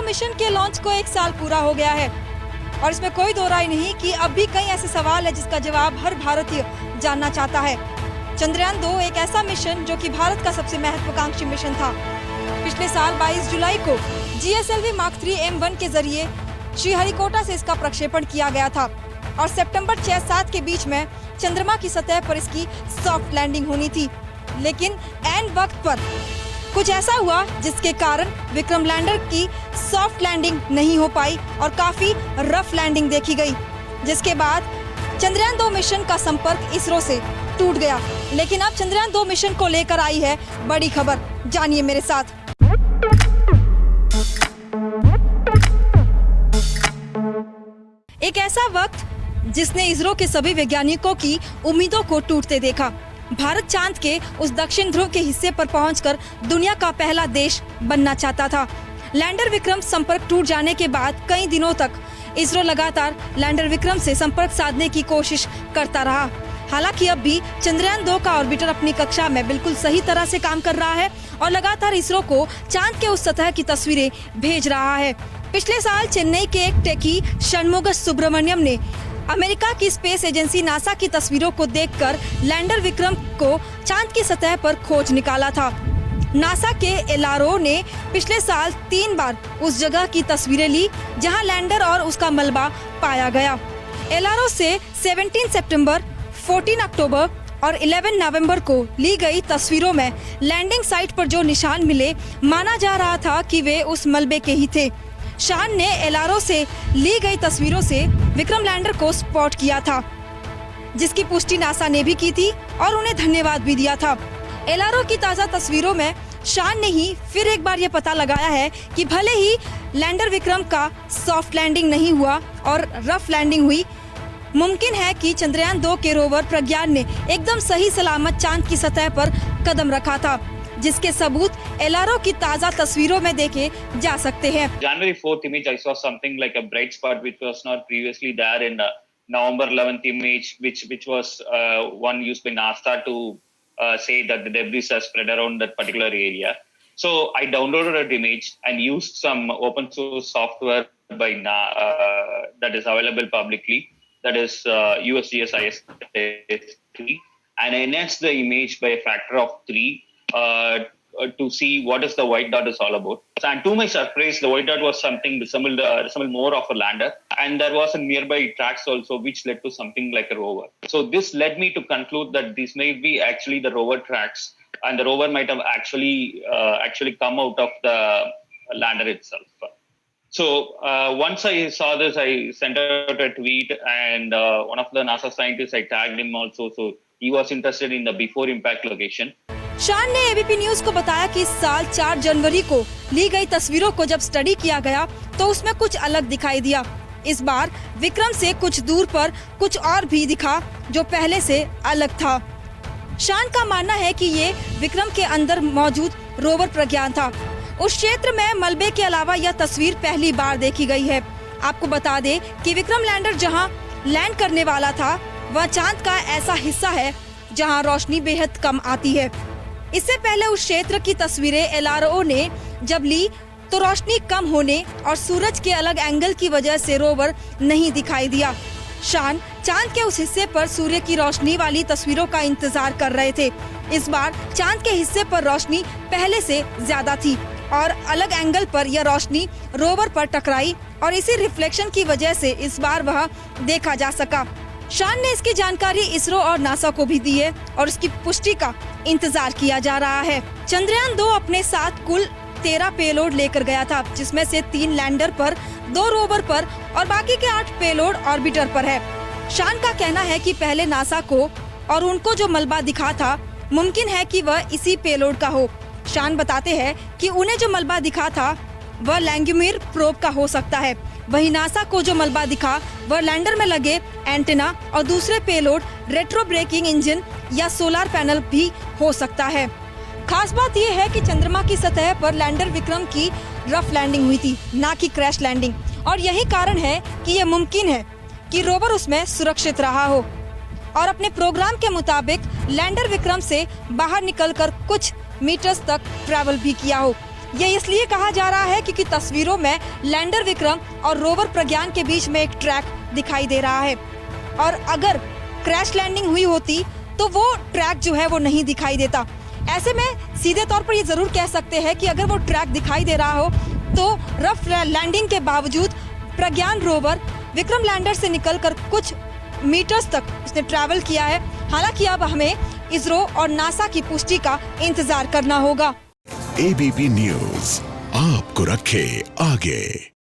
Mission के launch को 1 साल पूरा हो गया है और इसमें कोई दो राय नहीं कि अब भी कई ऐसे सवाल है जिसका जवाब हर भारतीय जानना चाहता है। चंद्रयान 2 एक ऐसा मिशन जो कि भारत का सबसे महत्वाकांक्षी मिशन था। पिछले साल 22 जुलाई को GSLV Mark 3 M1 के जरिए श्रीहरिकोटा से इसका प्रक्षेपण किया गया था और सितंबर 6-7 के बीच में चंद्रमा की सतह पर इसकी सॉफ्ट लैंडिंग होनी थी, लेकिन ऐन वक्त पर कुछ ऐसा हुआ जिसके कारण विक्रम लैंडर की सॉफ्ट लैंडिंग नहीं हो पाई और काफी रफ लैंडिंग देखी गई, जिसके बाद चंद्रयान 2 मिशन का संपर्क इसरो से टूट गया। लेकिन अब चंद्रयान 2 मिशन को लेकर आई है बड़ी खबर, जानिए मेरे साथ। एक ऐसा वक्त जिसने इसरो के सभी वैज्ञानिकों की उम्मीदों को टूटते देखा। भारत चांद के उस दक्षिण ध्रुव के हिस्से पर पहुंचकर दुनिया का पहला देश बनना चाहता था। लैंडर विक्रम संपर्क टूट जाने के बाद कई दिनों तक इसरो लगातार लैंडर विक्रम से संपर्क साधने की कोशिश करता रहा। हालांकि अब भी चंद्रयान 2 का ऑर्बिटर अपनी कक्षा में बिल्कुल सही तरह से काम कर रहा है और लगातार इसरो को चांद के उस सतह की तस्वीरें भेज रहा है। पिछले साल चेन्नई के एक टेकी षणमुग सुब्रमण्यम ने अमेरिका की स्पेस एजेंसी नासा की तस्वीरों को देखकर लैंडर विक्रम को चांद की सतह पर खोज निकाला था। नासा के एलआरओ ने पिछले साल 3 बार उस जगह की तस्वीरें ली जहां लैंडर और उसका मलबा पाया गया। एलआरओ से 17 सितंबर, 14 अक्टूबर और 11 नवंबर को ली गई तस्वीरों में लैंडिंग साइट पर जो निशान मिले, माना जा रहा था कि वे उस मलबे के ही थे। शान ने एलआरओ से ली गई तस्वीरों से विक्रम लैंडर को स्पॉट किया था, जिसकी पुष्टि नासा ने भी की थी और उन्हें धन्यवाद भी दिया था। एलआरओ की ताज़ा तस्वीरों में शान ने ही फिर एक बार ये पता लगाया है कि भले ही लैंडर विक्रम का सॉफ्ट लैंडिंग नहीं हुआ और रफ लैंडिंग हुई, मुमकिन है कि चंद्रयान 2 के रोवर प्रज्ञान ने एकदम सही सलामत चांद की सतह पर कदम रखा था, जिसके सबूत एलआरओ की ताज़ा तस्वीरों में देखे जा सकते हैं। January 4th image, I saw something like a bright spot which was not previously there in November 11th image, which was one used by NASA to say that the debris has spread around that particular area. So I downloaded that image and used some open source software that is available publicly, that is USGS IS-3, and I enhanced the image by a factor of 3 to see what is the white dot is all about. And to my surprise, the white dot was something resembled more of a lander, and there was a nearby tracks also which led to something like a rover. So this led me to conclude that this may be actually the rover tracks, and the rover might have actually come out of the lander itself. So once I saw this, I sent out a tweet, and one of the NASA scientists, I tagged him also, so he was interested in the before impact location. शान ने ABP news को बताया कि इस साल 4 जनवरी को ली गई तस्वीरों को जब स्टडी किया गया तो उसमें कुछ अलग दिखाई दिया। इस बार विक्रम से कुछ दूर पर कुछ और भी दिखा जो पहले से अलग था। शान का मानना है कि ये विक्रम के अंदर मौजूद रोवर प्रज्ञान था। उस क्षेत्र में मलबे के अलावा यह तस्वीर पहली बार देखी गई है। आपको बता दें कि विक्रम लैंडर जहां लैंड करने वाला था वह चांद का ऐसा हिस्सा है जहां रोशनी बेहद कम आती है। इससे पहले उस क्षेत्र की तस्वीरें एलआरओ ने जब ली तो रोशनी कम होने और सूरज के अलग एंगल की वजह से रोवर नहीं दिखाई दिया। शान चांद के उस हिस्से पर सूर्य की रोशनी वाली तस्वीरों का इंतजार कर रहे थे। इस बार चांद के हिस्से पर रोशनी पहले से ज्यादा थी और अलग एंगल पर यह रोशनी रोवर पर टकराई और इसी रिफ्लेक्शन की वजह से इस बार वह देखा जा सका। शान ने इसकी जानकारी इसरो और नासा को भी दी है और इसकी पुष्टि का इंतजार किया जा रहा है। चंद्रयान 2 अपने साथ कुल 13 पेलोड लेकर गया था, जिसमें से 3 लैंडर पर, 2 रोवर पर और बाकी के 8 पेलोड ऑर्बिटर पर है। शान का कहना है कि पहले नासा को और उनको जो मलबा दिखा था, मुमकिन है कि वह इसी पेलोड का हो। शान बताते हैं कि उन्हें जो मलबा दिखा था वह लैंग्यूमिर प्रोब का हो सकता है। वहीं नासा को जो मलबा दिखा वह लैंडर में लगे एंटेना और दूसरे पेलोड रेट्रो ब्रेकिंग इंजन या सोलर पैनल भी हो सकता है। खास बात यह है कि चंद्रमा की सतह पर लैंडर विक्रम की रफ लैंडिंग हुई थी, ना कि क्रैश लैंडिंग, और यही कारण है कि यह मुमकिन है कि रोवर उसमें सुरक्षित रहा हो और अपने प्रोग्राम के मुताबिक लैंडर विक्रम से बाहर निकलकर कुछ मीटर्स तक ट्रैवल भी किया हो। ये इसलिए कहा जा रहा है क्योंकि तस्वीरों में लैंडर विक्रम और रोवर प्रज्ञान के बीच में एक ट्रैक दिखाई दे रहा है, और अगर क्रैश लैंडिंग हुई होती तो वो ट्रैक जो है वो नहीं दिखाई देता। ऐसे में सीधे तौर पर ये जरूर कह सकते हैं कि अगर वो ट्रैक दिखाई दे रहा हो तो रफ लैंडिंग के बावजूद प्रज्ञान रोवर विक्रम लैंडर से निकलकर कुछ मीटर्स तक उसने ट्रैवल किया है। हालांकि अब हमें इसरो और नासा की पुष्टि का इंतजार करना होगा। ABP न्यूज़ आपको रखे आगे।